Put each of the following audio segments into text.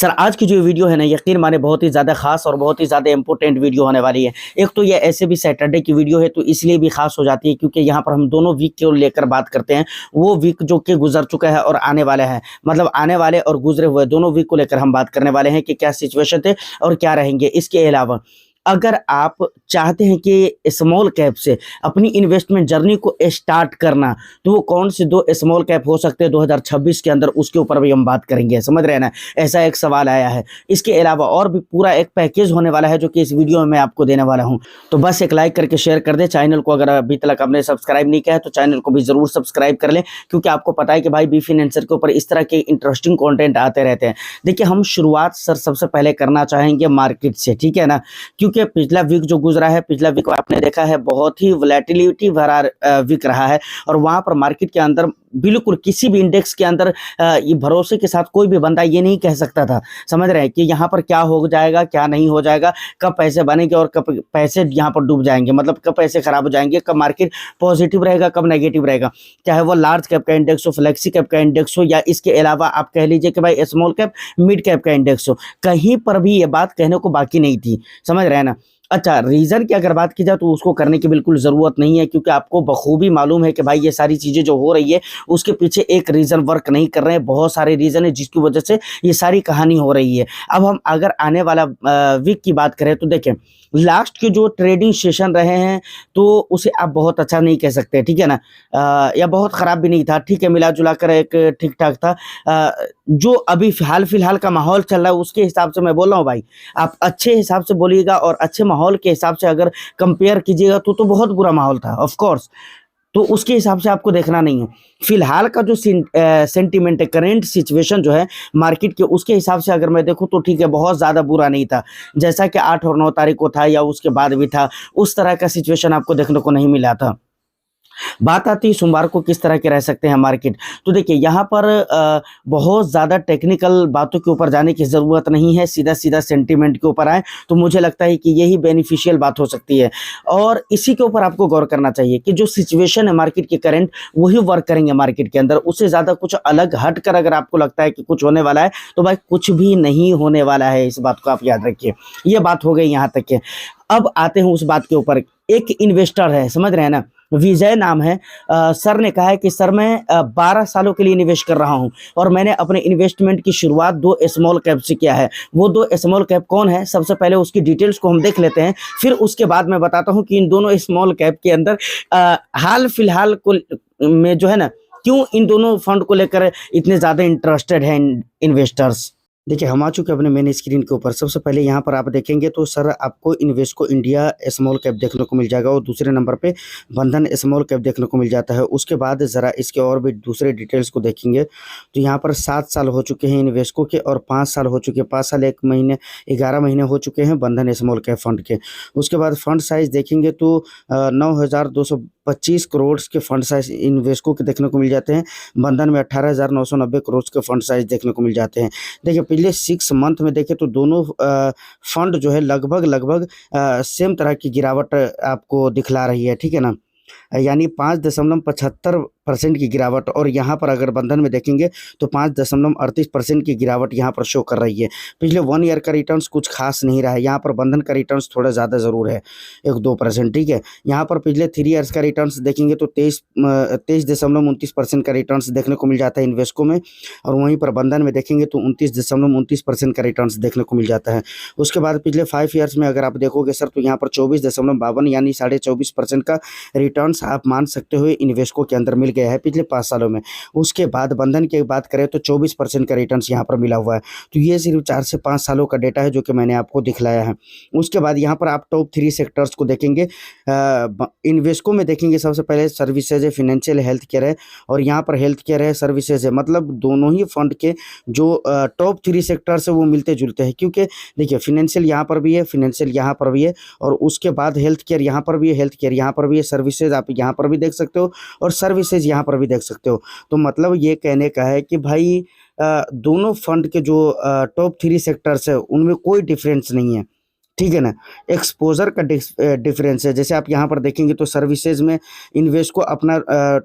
Sir आज की जो वीडियो है ना, यकीन माने बहुत ही ज़्यादा खास और बहुत ही ज़्यादा इंपॉर्टेंट वीडियो होने वाली है। एक तो ये ऐसे भी सैटरडे की वीडियो है तो इसलिए भी खास हो जाती है क्योंकि यहाँ पर हम दोनों वीक को लेकर बात करते हैं। वो वीक जो कि गुजर चुका है और आने वाला है, मतलब आने वाले और गुजरे हुए दोनों वीक को लेकर हम बात करने वाले हैं कि क्या सिचुएशन थे और क्या रहेंगे। इसके अलावा अगर आप चाहते हैं कि स्मॉल कैप से अपनी इन्वेस्टमेंट जर्नी को स्टार्ट करना, तो वो कौन से 2 स्मॉल कैप हो सकते हैं 2026 के अंदर, उसके ऊपर भी हम बात करेंगे। समझ रहे हैं ना? ऐसा एक सवाल आया है। इसके अलावा और भी पूरा एक पैकेज होने वाला है जो कि इस वीडियो में मैं आपको देने वाला हूँ। तो बस एक लाइक करके शेयर कर दें। चैनल को अगर अभी तक आपने सब्सक्राइब नहीं किया है तो चैनल को भी ज़रूर सब्सक्राइब कर लें, क्योंकि आपको पता है कि भाई बी फाइनेंसर के ऊपर इस तरह के इंटरेस्टिंग कंटेंट आते रहते हैं। देखिए, हम शुरुआत सर सबसे पहले करना चाहेंगे मार्केट से, ठीक है ना? क्योंकि पिछला वीक जो गुजरा है, पिछला वीक आपने देखा है बहुत ही वोलेटिलिटी भरा वीक रहा है और वहां पर मार्केट के अंदर बिल्कुल किसी भी इंडेक्स के अंदर ये भरोसे के साथ कोई भी बंदा ये नहीं कह सकता था, समझ रहे हैं, कि यहाँ पर क्या हो जाएगा क्या नहीं हो जाएगा, कब पैसे बनेंगे और कब पैसे यहाँ पर डूब जाएंगे, मतलब कब पैसे खराब हो जाएंगे, कब मार्केट पॉजिटिव रहेगा कब नेगेटिव रहेगा। चाहे वो लार्ज कैप का इंडेक्स हो, फ्लेक्सी कैप का इंडेक्स हो, या इसके अलावा आप कह लीजिए कि भाई स्मॉल कैप मिड कैप का इंडेक्स हो, कहीं पर भी ये बात कहने को बाकी नहीं थी। समझ रहे हैं ना? अच्छा, रीज़न की अगर बात की जाए तो उसको करने की बिल्कुल ज़रूरत नहीं है, क्योंकि आपको बखूबी मालूम है कि भाई ये सारी चीज़ें जो हो रही है उसके पीछे एक रीज़न वर्क नहीं कर रहे हैं, बहुत सारे रीज़न है जिसकी वजह से ये सारी कहानी हो रही है। अब हम अगर आने वाला वीक की बात करें तो देखें, लास्ट के जो ट्रेडिंग सेशन रहे हैं तो उसे आप बहुत अच्छा नहीं कह सकते, ठीक है ना? या बहुत ख़राब भी नहीं था, ठीक है, मिला जुला कर एक ठीक ठाक था। जो अभी फिलहाल का माहौल चल रहा है उसके हिसाब से मैं बोल रहा हूँ भाई, आप अच्छे हिसाब से बोलिएगा और अच्छे माहौल के हिसाब से अगर कंपेयर कीजिएगा तो बहुत बुरा माहौल था ऑफ कोर्स। तो उसके हिसाब से आपको देखना नहीं है। फिलहाल का जो सेंटीमेंट है, करेंट सिचुएशन जो है मार्केट के, उसके हिसाब से अगर मैं देखूँ तो ठीक है, बहुत ज़्यादा बुरा नहीं था। जैसा कि 8 और 9 तारीख को था या उसके बाद भी था, उस तरह का सिचुएशन आपको देखने को नहीं मिला था। बात आती है सोमवार को किस तरह के रह सकते हैं मार्केट। तो देखिए, यहाँ पर बहुत ज़्यादा टेक्निकल बातों के ऊपर जाने की ज़रूरत नहीं है, सीधा सेंटीमेंट के ऊपर आए तो मुझे लगता है कि यही बेनिफिशियल बात हो सकती है। और इसी के ऊपर आपको गौर करना चाहिए कि जो सिचुएशन है मार्केट की करंट, वही वर्क करेंगे मार्केट के अंदर। उससे ज़्यादा कुछ अलग हट कर अगर आपको लगता है कि कुछ होने वाला है तो भाई कुछ भी नहीं होने वाला है। इस बात को आप याद रखिए। ये बात हो गई यहाँ तक के। अब आते हैं उस बात के ऊपर। एक इन्वेस्टर है, समझ रहे हैं ना, विजय नाम है। सर ने कहा है कि सर मैं 12 सालों के लिए इन्वेस्ट कर रहा हूं और मैंने अपने इन्वेस्टमेंट की शुरुआत 2 स्मॉल कैप से किया है। वो 2 स्मॉल कैप कौन है, सबसे पहले उसकी डिटेल्स को हम देख लेते हैं, फिर उसके बाद मैं बताता हूं कि इन दोनों स्मॉल कैप के अंदर हाल फिलहाल को में जो है ना, क्यों इन दोनों फंड को लेकर इतने ज़्यादा इंटरेस्टेड हैं इन्वेस्टर्स। देखिए, हम आ चुके हैं अपने मेन स्क्रीन के ऊपर। सबसे पहले यहाँ पर आप देखेंगे तो सर आपको इन्वेस्को इंडिया स्मॉल कैप देखने को मिल जाएगा और दूसरे नंबर पे बंधन स्मॉल कैप देखने को मिल जाता है। उसके बाद ज़रा इसके और भी दूसरे डिटेल्स को देखेंगे तो यहाँ पर 7 साल हो चुके हैं इन्वेस्को के और 5 साल हो चुके हैं, 5 साल 1 महीने 11 महीने हो चुके हैं बंधन स्मॉल कैप फंड के। उसके बाद फंड साइज़ देखेंगे तो 9,225 करोड़ के फंड साइज इन्वेस्को के देखने को मिल जाते हैं। बंधन में 18,990 करोड़ के फंड साइज देखने को मिल जाते हैं। देखिए, पिछले 6 मंथ में देखें तो दोनों फंड जो है लगभग सेम तरह की गिरावट आपको दिखला रही है, ठीक है ना, यानी 5.75% की गिरावट। और यहाँ पर अगर बंधन में देखेंगे तो 5.38% की गिरावट यहाँ पर शो कर रही है। पिछले 1 ईयर का रिटर्न्स कुछ खास नहीं रहा है, यहाँ पर बंधन का रिटर्न्स थोड़ा ज़्यादा ज़रूर है, 1-2%, ठीक है। यहाँ पर पिछले 3 ईयर्स का रिटर्न्स देखेंगे तो 23.29% का रिटर्न्स देखने को मिल जाता है इन्वेस्को में, और वहीं पर बंधन में देखेंगे तो 29.29% का रिटर्न्स देखने को मिल जाता है। उसके बाद पिछले 5 ईयर्स में अगर आप देखोगे सर तो यहाँ पर 24.52 यानी 24.5% का रिटर्न्स आप मान सकते हो इन्वेस्को के अंदर मिल गया है पिछले 5 सालों में। उसके बाद बंधन की बात करें तो 24% का रिटर्न्स यहाँ पर मिला हुआ है। तो ये सिर्फ 4 से 5 सालों का डेटा है जो कि मैंने आपको दिखलाया है। उसके बाद यहाँ पर आप टॉप 3 सेक्टर्स को देखेंगे। इन्वेस्को में देखेंगे सबसे पहले सर्विसेज है, फिनेंशियल हेल्थ केयर है, और यहाँ पर हेल्थ केयर है, सर्विसेज है, मतलब दोनों ही फंड के जो टॉप 3 सेक्टर्स है वो मिलते जुलते हैं। क्योंकि देखिए, फिनेंशियल यहाँ पर भी है, फिनेंशियल यहाँ पर भी है, और उसके बाद हेल्थ केयर यहाँ पर भी है, हेल्थ केयर यहाँ पर भी है, सर्विसेज आप यहाँ पर भी देख सकते हो और सर्विसेज यहाँ पर भी देख सकते हो। तो मतलब ये कहने का है कि भाई दोनों फंड के जो टॉप 3 सेक्टर्स है उनमें कोई डिफरेंस नहीं है, ठीक है ना। एक्सपोजर का डिफरेंस है, जैसे आप यहाँ पर देखेंगे तो सर्विसेज में इन्वेस्ट को अपना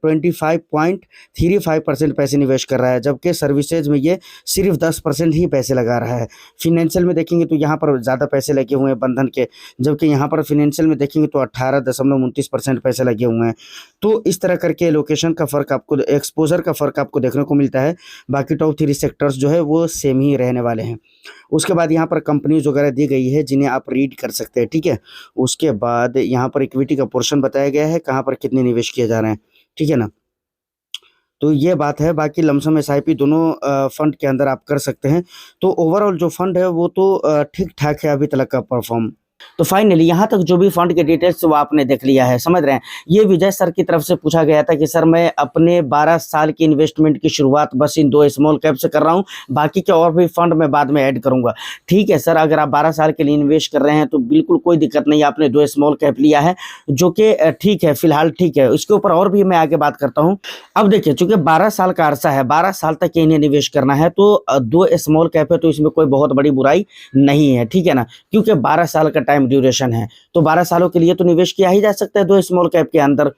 25.35% पैसे निवेश कर रहा है, जबकि सर्विसेज में ये सिर्फ 10% ही पैसे लगा रहा है। फिनेंशियल में देखेंगे तो यहाँ पर ज़्यादा पैसे लगे हुए हैं बंधन के, जबकि यहाँ पर फिनेंशियल में देखेंगे तो 18.29% पैसे लगे हुए हैं। तो इस तरह करके लोकेशन का फ़र्क आपको, एक्सपोजर का फ़र्क आपको देखने को मिलता है। बाकी टॉप 3 सेक्टर्स जो है वो सेम ही रहने वाले हैं। उसके बाद यहाँ पर कंपनीज वगैरह दी गई है जिन्हें आप रीड कर सकते हैं, ठीक है। उसके बाद यहाँ पर इक्विटी का पोर्शन बताया गया है, कहाँ पर कितने निवेश किए जा रहे हैं, ठीक है ना। तो ये बात है। बाकी लमसम एसआईपी दोनों फंड के अंदर आप कर सकते हैं। तो ओवरऑल जो फंड है वो तो ठीक ठाक है अभी तक का परफॉर्म। तो फाइनली यहाँ तक जो भी फंड के डिटेल्स वो आपने देख लिया है, समझ रहे हैं। ये विजय सर की तरफ से पूछा गया था कि सर मैं अपने 12 साल की इन्वेस्टमेंट की शुरुआत बस इन 2 स्मॉल कैप से कर रहा हूँ, बाकी के और भी फंड मैं बाद में ऐड करूँगा। ठीक है सर, अगर आप 12 साल के लिए इन्वेस्ट कर रहे हैं तो बिल्कुल कोई दिक्कत नहीं, आपने 2 स्मॉल कैप लिया है जो कि ठीक है, फिलहाल ठीक है। उसके ऊपर और भी मैं आगे बात करता हूँ। अब देखिए, चूंकि 12 साल का अरसा है, 12 साल तक इन्हें निवेश करना है, तो 2 स्मॉल कैप है तो इसमें कोई बहुत बड़ी बुराई नहीं है, ठीक है ना, क्योंकि 12 साल का टाइम ड्यूरेशन है। तो 12 सालों के लिए तो निवेश किया ही जा सकता है 2 स्मॉल कैप के अंदर।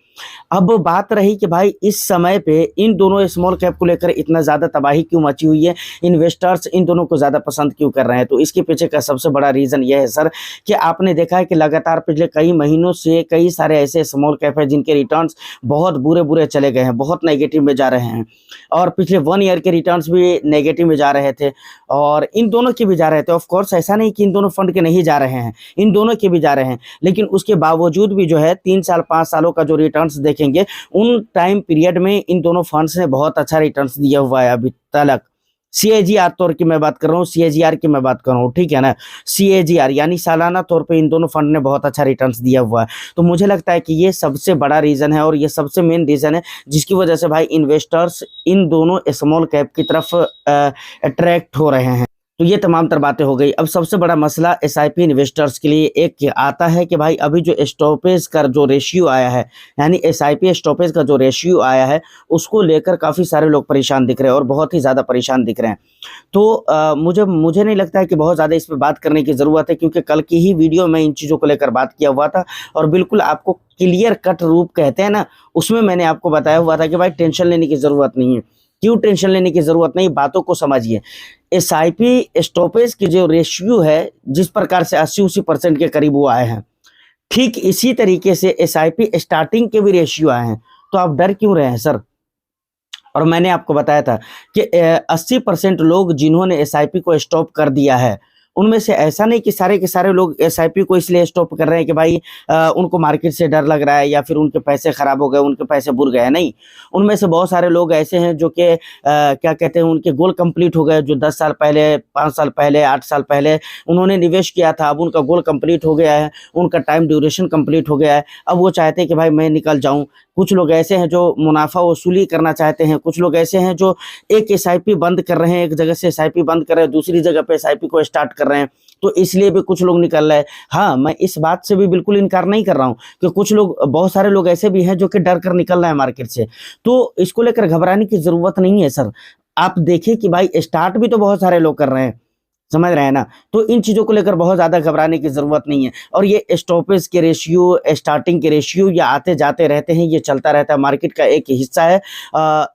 अब बात रही कि भाई इस समय पे इन दोनों स्मॉल कैप को लेकर इतना ज़्यादा तबाही क्यों मची हुई है, इन्वेस्टर्स इन दोनों को ज़्यादा पसंद क्यों कर रहे हैं। तो इसके पीछे का सबसे बड़ा रीज़न यह है सर कि आपने देखा है कि लगातार पिछले कई महीनों से कई सारे ऐसे स्मॉल कैप हैं जिनके रिटर्न्स बहुत बुरे बुरे चले गए हैं, बहुत नेगेटिव में जा रहे हैं, और पिछले 1 ईयर के रिटर्न्स भी नेगेटिव में जा रहे थे, और इन दोनों के भी जा रहे थे। ऑफ कोर्स ऐसा नहीं कि इन दोनों फंड के नहीं जा रहे हैं, इन दोनों के भी जा रहे हैं, लेकिन उसके बावजूद भी जो है 3 साल 5 सालों का जो रिटर्न्स देखेंगे उन टाइम पीरियड में इन दोनों फंड्स ने बहुत अच्छा रिटर्न्स दिया हुआ है अभी तक। सीएजीआर तौर की मैं बात कर रहा हूँ, सीएजीआर की मैं बात कर रहा हूँ, ठीक है ना। सीएजीआर यानी सालाना तौर पे इन दोनों फंड ने बहुत अच्छा रिटर्न्स दिया हुआ है। तो मुझे लगता है कि ये सबसे बड़ा रीज़न है और ये सबसे मेन रीज़न है जिसकी वजह से भाई इन्वेस्टर्स इन दोनों स्मॉल कैप की तरफ अट्रैक्ट हो रहे हैं। तो ये तमाम तर बातें हो गई। अब सबसे बड़ा मसला एसआईपी इन्वेस्टर्स के लिए एक आता है कि भाई अभी जो स्टॉपेज का जो रेशियो आया है, यानी एसआईपी स्टॉपेज का जो रेशियो आया है, उसको लेकर काफ़ी सारे लोग परेशान दिख रहे हैं और बहुत ही ज़्यादा परेशान दिख रहे हैं। तो मुझे नहीं लगता है कि बहुत ज़्यादा इस पर बात करने की ज़रूरत है, क्योंकि कल की ही वीडियो में इन चीज़ों को लेकर बात किया हुआ था और बिल्कुल आपको क्लियर कट रूप कहते हैं ना, उसमें मैंने आपको बताया हुआ था कि भाई टेंशन लेने की ज़रूरत नहीं है। क्यों टेंशन लेने की ज़रूरत नहीं, बातों को समझिए। एसआईपी स्टॉपेज की जो रेशियो है, जिस प्रकार से 80-80% के करीब वो आए हैं, ठीक इसी तरीके से एसआईपी स्टार्टिंग के भी रेशियो आए हैं। तो आप डर क्यों रहे हैं सर? और मैंने आपको बताया था कि 80% लोग जिन्होंने एसआईपी को स्टॉप कर दिया है, उनमें से ऐसा नहीं कि सारे के सारे लोग एसआईपी को इसलिए स्टॉप कर रहे हैं कि भाई उनको मार्केट से डर लग रहा है या फिर उनके पैसे खराब हो गए, उनके पैसे बुर गए। नहीं, उनमें से बहुत सारे लोग ऐसे हैं जो कि क्या कहते हैं, उनके गोल कंप्लीट हो गए, जो 10 साल पहले, 5 साल पहले, 8 साल पहले उन्होंने निवेश किया था, अब उनका गोल कंप्लीट हो गया है, उनका टाइम ड्यूरेशन कंप्लीट हो गया है, अब वो चाहते हैं कि भाई मैं निकल जाऊँ। कुछ लोग ऐसे हैं जो मुनाफा वसूली करना चाहते हैं, कुछ लोग ऐसे हैं जो एक एसआईपी बंद कर रहे हैं, एक जगह से एसआईपी बंद कर रहे हैं, दूसरी जगह पे एसआईपी को स्टार्ट कर रहे हैं, तो इसलिए भी कुछ लोग निकल रहे हैं। हाँ, मैं इस बात से भी बिल्कुल इनकार नहीं कर रहा हूँ कि कुछ लोग, बहुत सारे लोग ऐसे भी हैं जो कि डर कर निकल रहे हैं मार्केट से। तो इसको लेकर घबराने की ज़रूरत नहीं है सर। आप देखिए कि भाई स्टार्ट भी तो बहुत सारे लोग कर रहे हैं, समझ रहे हैं ना। तो इन चीज़ों को लेकर बहुत ज़्यादा घबराने की ज़रूरत नहीं है। और ये स्टॉपेज के रेशियो, स्टार्टिंग के रेशियो, ये आते जाते रहते हैं, ये चलता रहता है, मार्केट का एक हिस्सा है।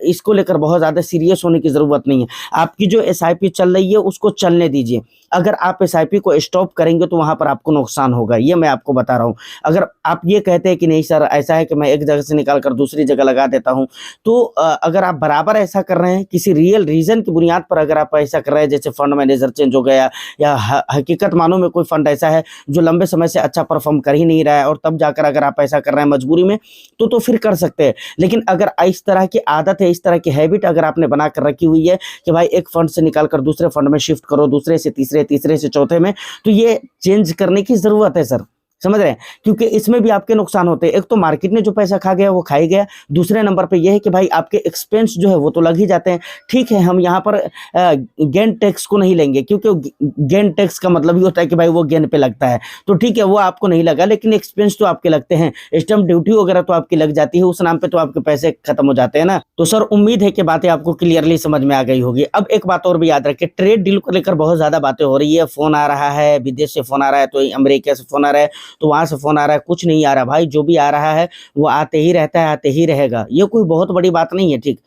इसको लेकर बहुत ज़्यादा सीरियस होने की ज़रूरत नहीं है। आपकी जो एसआईपी चल रही है उसको चलने दीजिए। अगर आप एसआईपी को स्टॉप करेंगे तो वहाँ पर आपको नुकसान होगा, ये मैं आपको बता रहा हूँ। अगर आप ये कहते हैं कि नहीं सर ऐसा है कि मैं एक जगह से निकाल कर दूसरी जगह लगा देता हूँ, तो अगर आप बराबर ऐसा कर रहे हैं, किसी रियल रीज़न की बुनियाद पर अगर आप ऐसा कर रहे हैं, जैसे फंड मैनेजर चेंज हो गया या हकीकत मानो में कोई फंड ऐसा है जो लंबे समय से अच्छा परफॉर्म कर ही नहीं रहा है और तब जाकर अगर आप ऐसा कर रहे हैं मजबूरी में, तो फिर कर सकते हैं। लेकिन अगर इस तरह की आदत है, इस तरह की हैबिट अगर आपने बना कर रखी हुई है कि भाई एक फंड से निकाल कर दूसरे फंड में शिफ्ट करो, दूसरे से तीसरे, तीसरे से चौथे में, तो ये चेंज करने की ज़रूरत है सर। समझ रहे हैं, क्योंकि इसमें भी आपके नुकसान होते हैं। एक तो मार्केट ने जो पैसा खा गया वो खा ही गया, दूसरे नंबर पे यह है कि भाई आपके एक्सपेंस जो है वो तो लग ही जाते हैं। ठीक है, हम यहाँ पर गेन टैक्स को नहीं लेंगे, क्योंकि गेन टैक्स का मतलब ही होता है कि भाई वो गेन पे लगता है, तो ठीक है वो आपको नहीं लगा, लेकिन एक्सपेंस तो आपके लगते हैं, स्टैंप ड्यूटी वगैरह तो आपकी लग जाती है, उस नाम पे तो आपके पैसे खत्म हो जाते हैं ना। तो सर उम्मीद है कि बातें आपको क्लियरली समझ में आ गई होगी। अब एक बात और भी याद रखिए, ट्रेड डील को लेकर बहुत ज्यादा बातें हो रही है, फोन आ रहा है, विदेश से फोन आ रहा है, तो अमेरिका से फोन आ रहा है, तो वहां से फोन आ रहा है, कुछ नहीं आ रहा भाई, जो भी आ रहा है वो आते ही रहता है, आते ही रहेगा, ये कोई बहुत बड़ी बात नहीं है। ठीक,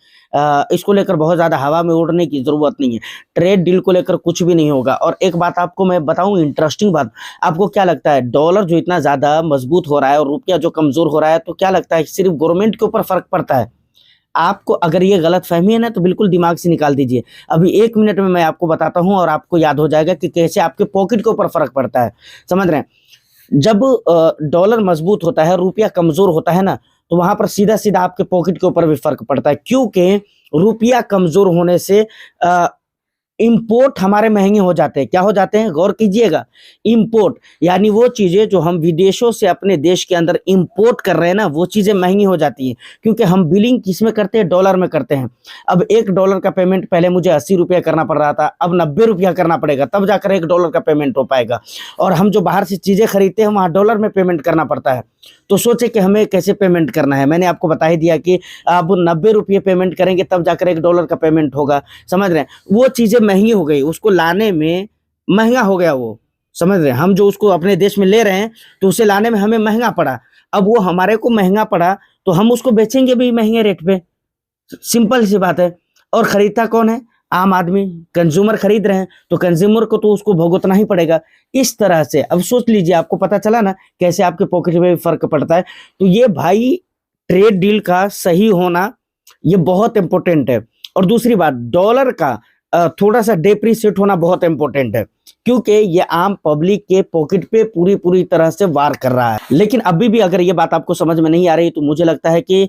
इसको लेकर बहुत ज्यादा हवा में उड़ने की जरूरत नहीं है, ट्रेड डील को लेकर कुछ भी नहीं होगा। और एक बात आपको मैं बताऊं, इंटरेस्टिंग बात, आपको क्या लगता है डॉलर जो इतना ज्यादा मजबूत हो रहा है और रुपया जो कमजोर हो रहा है, तो क्या लगता है सिर्फ गवर्नमेंट के ऊपर फर्क पड़ता है? आपको अगर ये गलत फहमी है ना तो बिल्कुल दिमाग से निकाल दीजिए। अभी 1 मिनट में मैं आपको बताता हूं और आपको याद हो जाएगा कि कैसे आपके पॉकेट के ऊपर फर्क पड़ता है। समझ रहे हैं, जब डॉलर मजबूत होता है, रुपया कमजोर होता है ना, तो वहां पर सीधा सीधा आपके पॉकेट के ऊपर भी फर्क पड़ता है, क्योंकि रुपया कमजोर होने से इंपोर्ट हमारे महंगे हो जाते हैं। क्या हो जाते हैं, गौर कीजिएगा, इंपोर्ट यानी वो चीजें जो हम विदेशों से अपने देश के अंदर इंपोर्ट कर रहे हैं ना, वो चीजें महंगी हो जाती हैं, क्योंकि हम बिलिंग किस में करते हैं, डॉलर में करते हैं। अब $1 का पेमेंट पहले मुझे 80 रुपया करना पड़ रहा था, अब 90 रुपया करना पड़ेगा, तब जाकर $1 का पेमेंट हो पाएगा। और हम जो बाहर से चीजें खरीदते हैं वहां डॉलर में पेमेंट करना पड़ता है। तो सोचे कि हमें कैसे पेमेंट करना है, मैंने आपको बता ही दिया कि अब 90 रुपये पेमेंट करेंगे तब जाकर $1 का पेमेंट होगा। समझ रहे हैं, वो चीजें महंगी हो गई, उसको लाने में महंगा हो गया वो। समझ रहे हैं, हम जो उसको अपने देश में ले रहे हैं तो उसे लाने में हमें महंगा पड़ा। अब वो हमारे को महंगा पड़ा तो हम उसको बेचेंगे भी महंगे रेट पे, सिंपल सी बात है। और खरीदता कौन है, आम आदमी, कंज्यूमर खरीद रहे हैं, तो कंज्यूमर को तो उसको भुगतना ही पड़ेगा। इस तरह से अब सोच लीजिए, आपको पता चला ना कैसे आपके पॉकेट में फर्क पड़ता है। तो ये भाई ट्रेड डील का सही होना ये बहुत इंपॉर्टेंट है। और दूसरी बात, डॉलर का थोड़ा सा डेप्रिसिएट होना बहुत इंपॉर्टेंट है, क्योंकि ये आम पब्लिक के पॉकेट पे पूरी पूरी तरह से वार कर रहा है। लेकिन अभी भी अगर ये बात आपको समझ में नहीं आ रही तो मुझे लगता है कि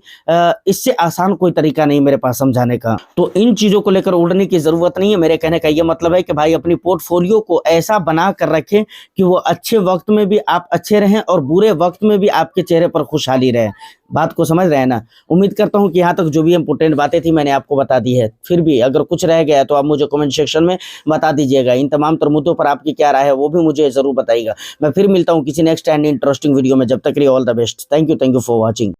इससे आसान कोई तरीका नहीं मेरे पास समझाने का। तो इन चीजों को लेकर उड़ने की जरूरत नहीं है। मेरे कहने का ये मतलब है कि भाई अपनी पोर्टफोलियो को ऐसा बना कर रखें कि वो अच्छे वक्त में भी आप अच्छे रहें और बुरे वक्त में भी आपके चेहरे पर खुशहाली रहे। बात को समझ रहे हैं ना। उम्मीद करता हूँ कि यहाँ तक जो भी इंपोर्टेंट बातें थी मैंने आपको बता दी है। फिर भी अगर कुछ रह गया तो आप मुझे कमेंट सेक्शन में बता दीजिएगा। इन तमाम तर मुद्दों पर आपकी क्या राय है वो भी मुझे जरूर बताइएगा। मैं फिर मिलता हूँ किसी नेक्स्ट एंड इंटरेस्टिंग वीडियो में। जब तक के लिए all the best. Thank you for watching.